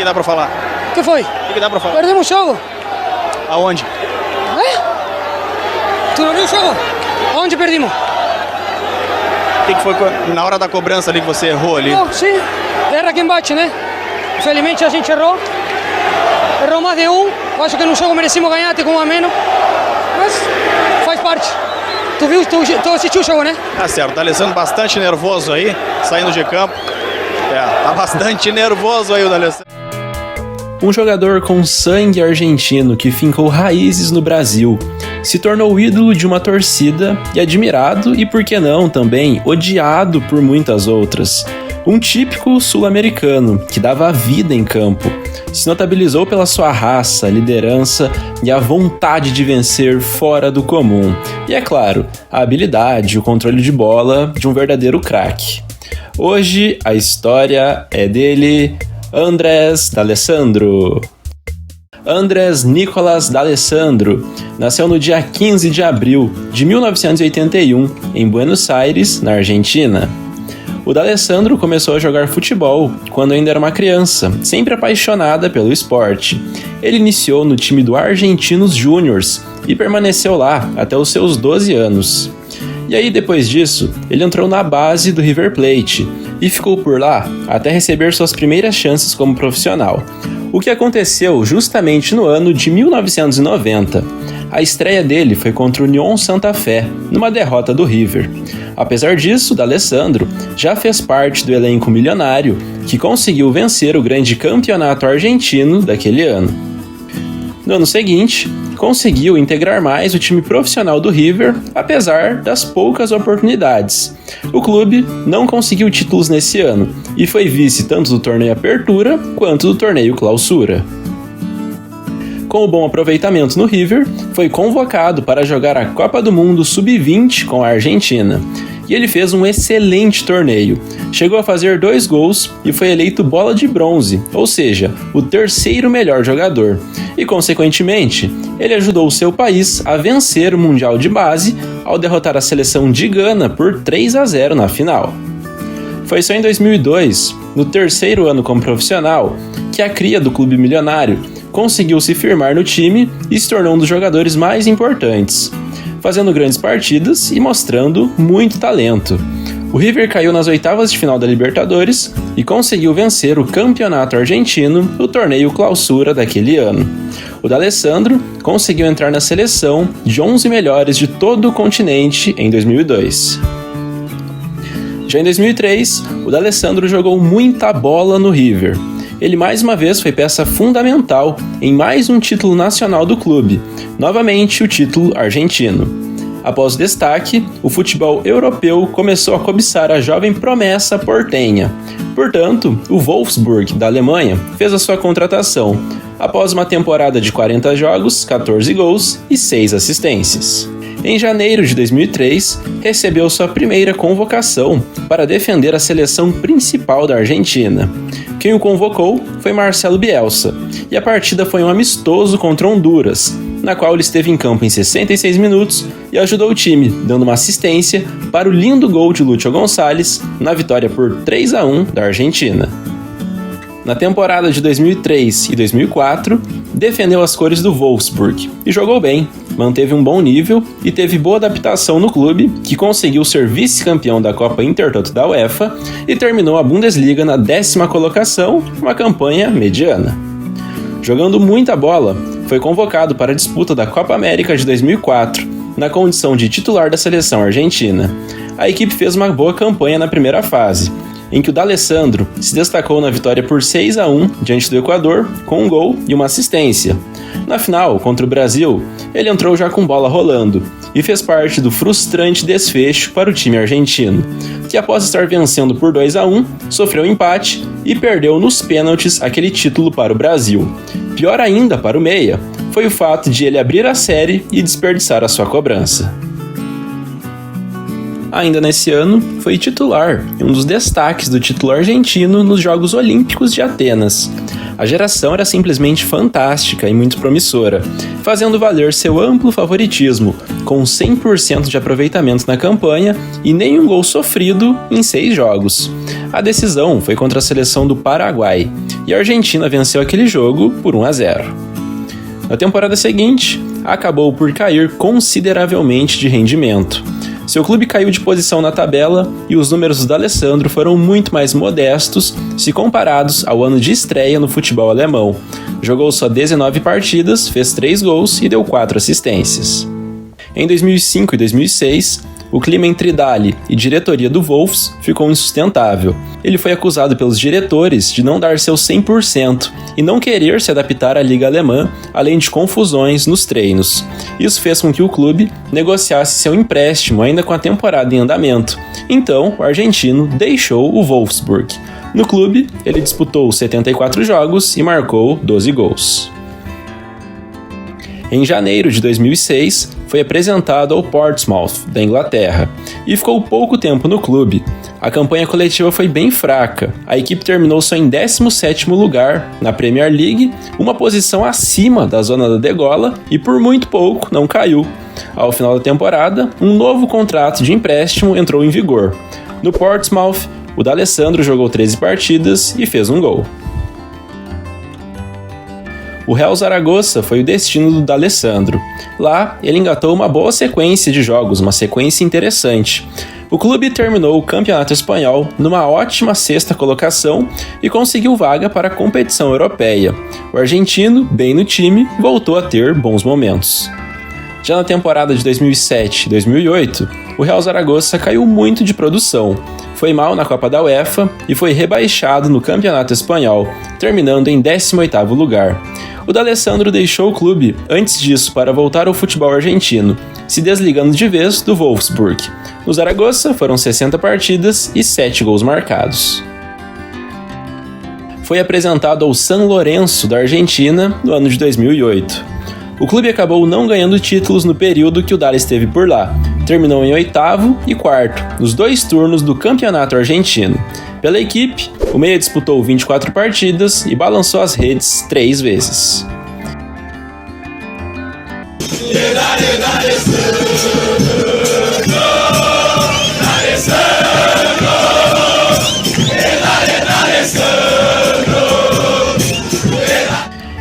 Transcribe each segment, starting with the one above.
que dá pra falar? O que foi? O que dá pra falar? Perdemos o jogo. Aonde? Tu não viu o jogo? Aonde perdimos? O que foi na hora da cobrança ali que você errou ali? Oh, sim, erra quem bate, né? Infelizmente a gente errou mais de um. Eu acho que no jogo merecemos ganhar até com um a menos, mas faz parte. Tu assistiu o jogo, né? Tá certo, tá Alessandro bastante nervoso aí, saindo de campo. Tá bastante nervoso aí o D'Alessandro. Um jogador com sangue argentino que fincou raízes no Brasil, se tornou ídolo de uma torcida e admirado e, por que não, também odiado por muitas outras. Um típico sul-americano que dava a vida em campo, se notabilizou pela sua raça, liderança e a vontade de vencer fora do comum. E, é claro, a habilidade e o controle de bola de um verdadeiro craque. Hoje a história é dele, Andrés D'Alessandro. Andrés Nicolás D'Alessandro nasceu no dia 15 de abril de 1981 em Buenos Aires, na Argentina. O D'Alessandro começou a jogar futebol quando ainda era uma criança, sempre apaixonada pelo esporte. Ele iniciou no time do Argentinos Júniors e permaneceu lá até os seus 12 anos. E aí, depois disso, ele entrou na base do River Plate e ficou por lá até receber suas primeiras chances como profissional. O que aconteceu justamente no ano de 1990. A estreia dele foi contra o Unión Santa Fé, numa derrota do River. Apesar disso, D'Alessandro já fez parte do elenco milionário que conseguiu vencer o grande campeonato argentino daquele ano. No ano seguinte, conseguiu integrar mais o time profissional do River, apesar das poucas oportunidades. O clube não conseguiu títulos nesse ano e foi vice tanto do torneio Apertura quanto do torneio Clausura. Com o bom aproveitamento no River, foi convocado para jogar a Copa do Mundo Sub-20 com a Argentina. E ele fez um excelente torneio. Chegou a fazer 2 gols e foi eleito bola de bronze, ou seja, o terceiro melhor jogador. E, consequentemente, ele ajudou o seu país a vencer o Mundial de Base ao derrotar a seleção de Gana por 3-0 na final. Foi só em 2002, no terceiro ano como profissional, que a cria do clube milionário conseguiu se firmar no time e se tornou um dos jogadores mais importantes, fazendo grandes partidas e mostrando muito talento. O River caiu nas oitavas de final da Libertadores e conseguiu vencer o campeonato argentino no torneio Clausura daquele ano. O D'Alessandro conseguiu entrar na seleção de 11 melhores de todo o continente em 2002. Já em 2003, o D'Alessandro jogou muita bola no River. Ele mais uma vez foi peça fundamental em mais um título nacional do clube, novamente o título argentino. Após o destaque, o futebol europeu começou a cobiçar a jovem promessa portenha. Portanto, o Wolfsburg, da Alemanha, fez a sua contratação, após uma temporada de 40 jogos, 14 gols e 6 assistências. Em janeiro de 2003, recebeu sua primeira convocação para defender a seleção principal da Argentina. Quem o convocou foi Marcelo Bielsa, e a partida foi um amistoso contra Honduras, na qual ele esteve em campo em 66 minutos e ajudou o time, dando uma assistência para o lindo gol de Lúcio Gonçalves na vitória por 3-1 da Argentina. Na temporada de 2003 e 2004, defendeu as cores do Wolfsburg e jogou bem, manteve um bom nível e teve boa adaptação no clube, que conseguiu ser vice-campeão da Copa Intertoto da UEFA e terminou a Bundesliga na 10ª colocação, uma campanha mediana. Jogando muita bola, foi convocado para a disputa da Copa América de 2004, na condição de titular da seleção argentina. A equipe fez uma boa campanha na primeira fase, em que o D'Alessandro se destacou na vitória por 6-1 diante do Equador, com um gol e uma assistência. Na final, contra o Brasil, ele entrou já com bola rolando e fez parte do frustrante desfecho para o time argentino, que após estar vencendo por 2-1, sofreu empate e perdeu nos pênaltis aquele título para o Brasil. Pior ainda para o meia, foi o fato de ele abrir a série e desperdiçar a sua cobrança. Ainda nesse ano, foi titular e um dos destaques do título argentino nos Jogos Olímpicos de Atenas. A geração era simplesmente fantástica e muito promissora, fazendo valer seu amplo favoritismo, com 100% de aproveitamento na campanha e nenhum gol sofrido em 6 jogos. A decisão foi contra a seleção do Paraguai, e a Argentina venceu aquele jogo por 1-0. Na temporada seguinte, acabou por cair consideravelmente de rendimento. Seu clube caiu de posição na tabela e os números do D'Alessandro foram muito mais modestos se comparados ao ano de estreia no futebol alemão. Jogou só 19 partidas, fez 3 gols e deu 4 assistências. Em 2005 e 2006, o clima entre Daly e diretoria do Wolves ficou insustentável. Ele foi acusado pelos diretores de não dar seu 100% e não querer se adaptar à liga alemã, além de confusões nos treinos. Isso fez com que o clube negociasse seu empréstimo ainda com a temporada em andamento. Então, o argentino deixou o Wolfsburg. No clube, ele disputou 74 jogos e marcou 12 gols. Em janeiro de 2006, foi apresentado ao Portsmouth, da Inglaterra, e ficou pouco tempo no clube. A campanha coletiva foi bem fraca. A equipe terminou só em 17º lugar na Premier League, uma posição acima da zona da degola, e por muito pouco não caiu. Ao final da temporada, um novo contrato de empréstimo entrou em vigor. No Portsmouth, o D'Alessandro jogou 13 partidas e fez um gol. O Real Zaragoza foi o destino do D'Alessandro. Lá, ele engatou uma boa sequência de jogos, uma sequência interessante. O clube terminou o Campeonato Espanhol numa ótima sexta colocação e conseguiu vaga para a competição europeia. O argentino, bem no time, voltou a ter bons momentos. Já na temporada de 2007 e 2008, o Real Zaragoza caiu muito de produção. Foi mal na Copa da UEFA e foi rebaixado no Campeonato Espanhol, terminando em 18º lugar. O D'Alessandro deixou o clube antes disso para voltar ao futebol argentino, se desligando de vez do Wolfsburg. No Zaragoza foram 60 partidas e 7 gols marcados. Foi apresentado ao San Lorenzo da Argentina no ano de 2008. O clube acabou não ganhando títulos no período que o Daly esteve por lá. Terminou em 8º e 4º, nos 2 turnos do campeonato argentino. Pela equipe, o meia disputou 24 partidas e balançou as redes 3 vezes.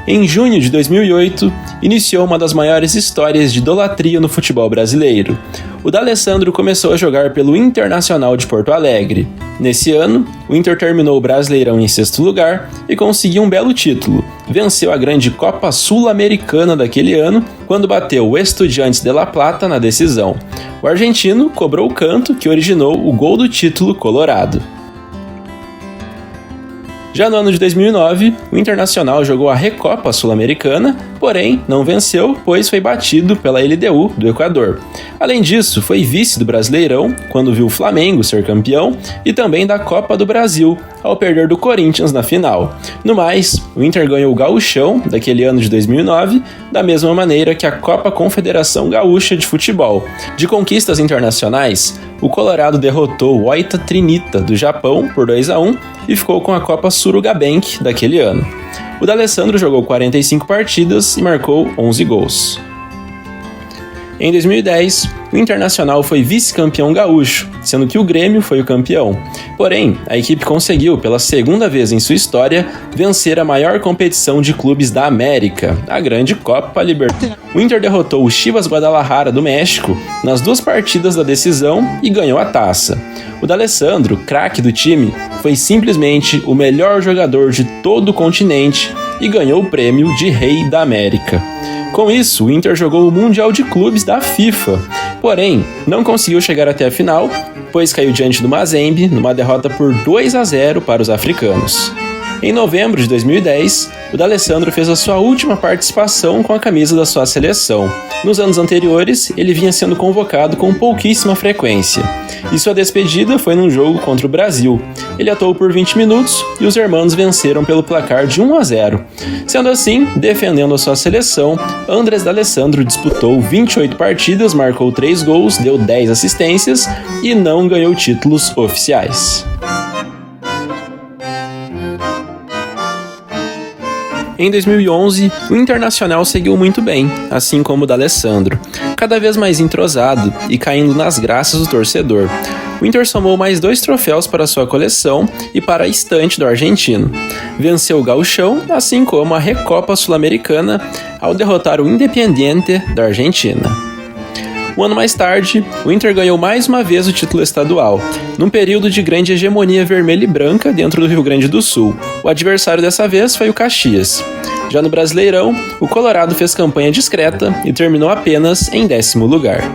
Em junho de 2008, iniciou uma das maiores histórias de idolatria no futebol brasileiro. O D'Alessandro começou a jogar pelo Internacional de Porto Alegre. Nesse ano, o Inter terminou o Brasileirão em 6º lugar e conseguiu um belo título. Venceu a grande Copa Sul-Americana daquele ano, quando bateu o Estudiantes de La Plata na decisão. O argentino cobrou o canto que originou o gol do título colorado. Já no ano de 2009, o Internacional jogou a Recopa Sul-Americana, porém não venceu, pois foi batido pela LDU do Equador. Além disso, foi vice do Brasileirão, quando viu o Flamengo ser campeão, e também da Copa do Brasil, ao perder do Corinthians na final. No mais, o Inter ganhou o Gauchão daquele ano de 2009, da mesma maneira que a Copa Confederação Gaúcha de Futebol. De conquistas internacionais, o Colorado derrotou o Oita Trinita do Japão por 2-1 e ficou com a Copa Surugabank daquele ano. O D'Alessandro jogou 45 partidas e marcou 11 gols. Em 2010, o Internacional foi vice-campeão gaúcho, sendo que o Grêmio foi o campeão. Porém, a equipe conseguiu, pela segunda vez em sua história, vencer a maior competição de clubes da América, a grande Copa Libertadores. O Inter derrotou o Chivas Guadalajara do México nas 2 partidas da decisão e ganhou a taça. O D'Alessandro, craque do time, foi simplesmente o melhor jogador de todo o continente e ganhou o prêmio de Rei da América. Com isso, o Inter jogou o Mundial de Clubes da FIFA, porém, não conseguiu chegar até a final, pois caiu diante do Mazembe numa derrota por 2-0 para os africanos. Em novembro de 2010, o D'Alessandro fez a sua última participação com a camisa da sua seleção. Nos anos anteriores, ele vinha sendo convocado com pouquíssima frequência. E sua despedida foi num jogo contra o Brasil. Ele atuou por 20 minutos e os hermanos venceram pelo placar de 1-0. Sendo assim, defendendo a sua seleção, Andrés D'Alessandro disputou 28 partidas, marcou 3 gols, deu 10 assistências e não ganhou títulos oficiais. Em 2011, o Internacional seguiu muito bem, assim como o D'Alessandro, cada vez mais entrosado e caindo nas graças do torcedor. o Inter somou mais 2 troféus para sua coleção e para a estante do argentino. Venceu o Gauchão, assim como a Recopa Sul-Americana, ao derrotar o Independiente da Argentina. Um ano mais tarde, o Inter ganhou mais uma vez o título estadual, num período de grande hegemonia vermelha e branca dentro do Rio Grande do Sul. O adversário dessa vez foi o Caxias. Já no Brasileirão, o Colorado fez campanha discreta e terminou apenas em 10º lugar.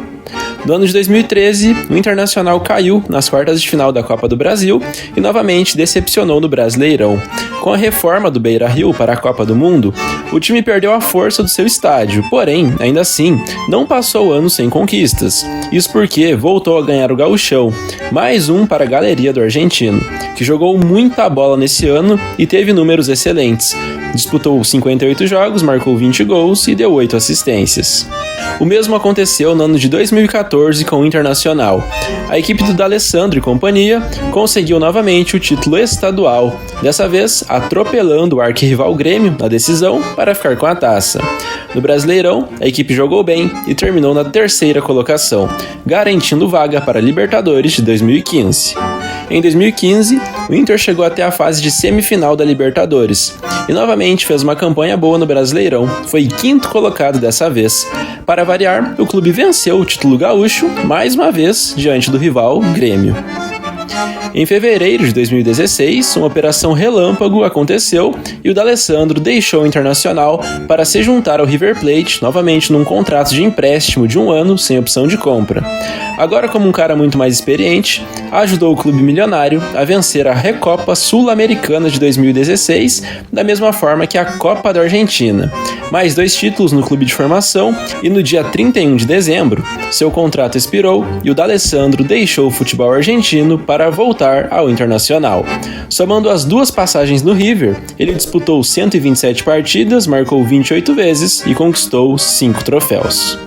No ano de 2013, o Internacional caiu nas quartas de final da Copa do Brasil e novamente decepcionou no Brasileirão. Com a reforma do Beira-Rio para a Copa do Mundo, o time perdeu a força do seu estádio, porém, ainda assim, não passou o ano sem conquistas. Isso porque voltou a ganhar o Gauchão, mais um para a galeria do argentino, que jogou muita bola nesse ano e teve números excelentes. Disputou 58 jogos, marcou 20 gols e deu 8 assistências. O mesmo aconteceu no ano de 2014 com o Internacional. A equipe do D'Alessandro e companhia conseguiu novamente o título estadual, dessa vez atropelando o arquirrival Grêmio na decisão para ficar com a taça. No Brasileirão, a equipe jogou bem e terminou na 3ª colocação, garantindo vaga para a Libertadores de 2015. Em 2015, o Inter chegou até a fase de semifinal da Libertadores e novamente fez uma campanha boa no Brasileirão, foi 5º colocado dessa vez. Para variar, o clube venceu o título gaúcho mais uma vez diante do rival Grêmio. Em fevereiro de 2016, uma operação relâmpago aconteceu e o D'Alessandro deixou o Internacional para se juntar ao River Plate, novamente num contrato de empréstimo de 1 ano sem opção de compra. Agora, como um cara muito mais experiente, ajudou o clube milionário a vencer a Recopa Sul-Americana de 2016, da mesma forma que a Copa da Argentina. Mais 2 títulos no clube de formação e no dia 31 de dezembro, seu contrato expirou e o D'Alessandro deixou o futebol argentino para voltar ao Internacional. Somando as 2 passagens no River, ele disputou 127 partidas, marcou 28 vezes e conquistou 5 troféus.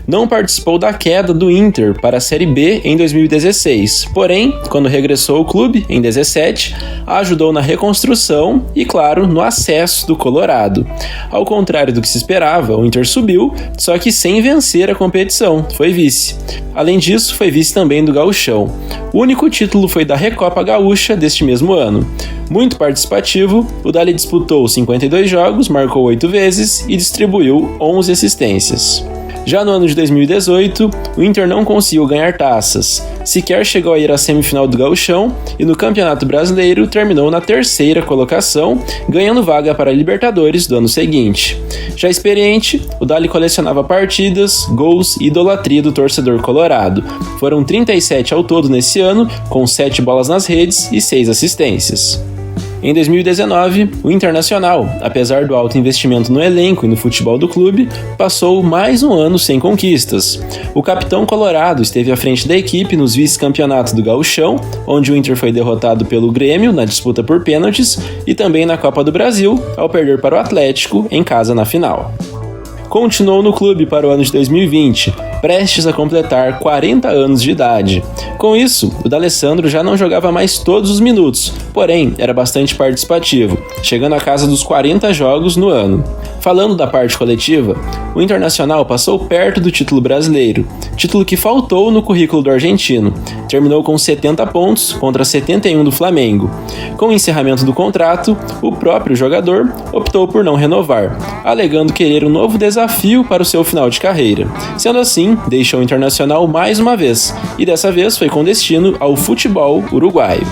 Não participou da queda do Inter para a Série B em 2016, porém, quando regressou ao clube, em 2017, ajudou na reconstrução e, claro, no acesso do Colorado. Ao contrário do que se esperava, o Inter subiu, só que sem vencer a competição, foi vice. Além disso, foi vice também do Gauchão. O único título foi da Recopa Gaúcha deste mesmo ano. Muito participativo, o Dali disputou 52 jogos, marcou 8 vezes e distribuiu 11 assistências. Já no ano de 2018, o Inter não conseguiu ganhar taças, sequer chegou a ir à semifinal do Gauchão e no Campeonato Brasileiro terminou na 3ª colocação, ganhando vaga para a Libertadores do ano seguinte. Já experiente, o Dali colecionava partidas, gols e idolatria do torcedor colorado. Foram 37 ao todo nesse ano, com 7 bolas nas redes e 6 assistências. Em 2019, o Internacional, apesar do alto investimento no elenco e no futebol do clube, passou mais um ano sem conquistas. O capitão colorado esteve à frente da equipe nos vice-campeonatos do Gauchão, onde o Inter foi derrotado pelo Grêmio na disputa por pênaltis, e também na Copa do Brasil, ao perder para o Atlético em casa na final. Continuou no clube para o ano de 2020, prestes a completar 40 anos de idade. Com isso, o D'Alessandro já não jogava mais todos os minutos, porém era bastante participativo, chegando à casa dos 40 jogos no ano. Falando da parte coletiva, o Internacional passou perto do título brasileiro, título que faltou no currículo do argentino. Terminou com 70 pontos contra 71 do Flamengo. Com o encerramento do contrato, o próprio jogador optou por não renovar, alegando querer um novo desafio para o seu final de carreira. Sendo assim, deixou o Internacional mais uma vez, e dessa vez foi com destino ao futebol uruguaio.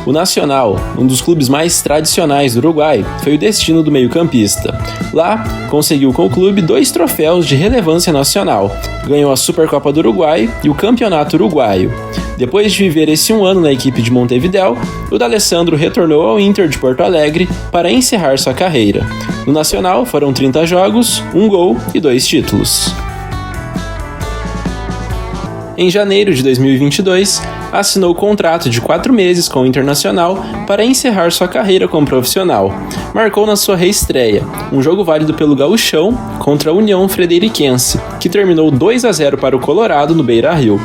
O Nacional, um dos clubes mais tradicionais do Uruguai, foi o destino do meio-campista. Lá, conseguiu com o clube 2 troféus de relevância nacional. Ganhou a Supercopa do Uruguai e o Campeonato Uruguaio. Depois de viver esse 1 ano na equipe de Montevidéu, o D'Alessandro retornou ao Inter de Porto Alegre para encerrar sua carreira. No Nacional foram 30 jogos, 1 gol e 2 títulos. Em janeiro de 2022, assinou contrato de 4 meses com o Internacional para encerrar sua carreira como profissional. Marcou na sua reestreia, um jogo válido pelo Gauchão contra a União Frederiquense, que terminou 2-0 para o Colorado no Beira-Rio.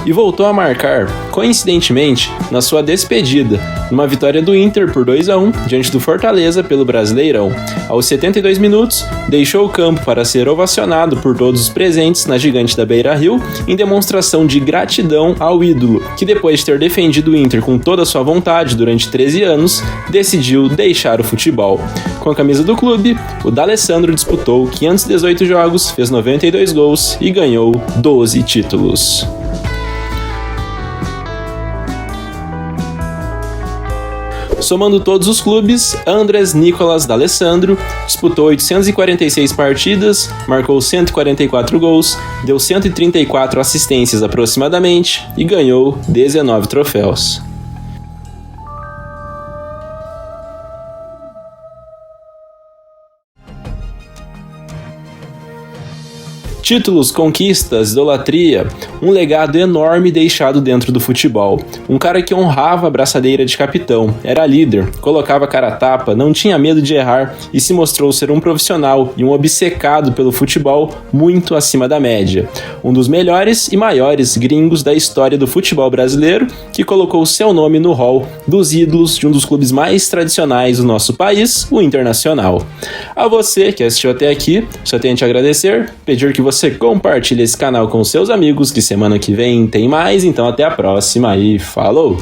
e voltou a marcar, coincidentemente, na sua despedida, numa vitória do Inter por 2-1 diante do Fortaleza pelo Brasileirão. Aos 72 minutos, deixou o campo para ser ovacionado por todos os presentes na gigante da Beira-Rio em demonstração de gratidão ao ídolo, que depois de ter defendido o Inter com toda a sua vontade durante 13 anos, decidiu deixar o futebol. Com a camisa do clube, o D'Alessandro disputou 518 jogos, fez 92 gols e ganhou 12 títulos. Somando todos os clubes, Andrés Nicolás D'Alessandro disputou 846 partidas, marcou 144 gols, deu 134 assistências aproximadamente e ganhou 19 troféus. Títulos, conquistas, idolatria, um legado enorme deixado dentro do futebol. Um cara que honrava a braçadeira de capitão, era líder, colocava a cara a tapa, não tinha medo de errar e se mostrou ser um profissional e um obcecado pelo futebol muito acima da média. Um dos melhores e maiores gringos da história do futebol brasileiro, que colocou seu nome no hall dos ídolos de um dos clubes mais tradicionais do nosso país, o Internacional. A você que assistiu até aqui, só tenho a te agradecer, pedir que você compartilhe esse canal com seus amigos, que semana que vem tem mais, então até a próxima e falou!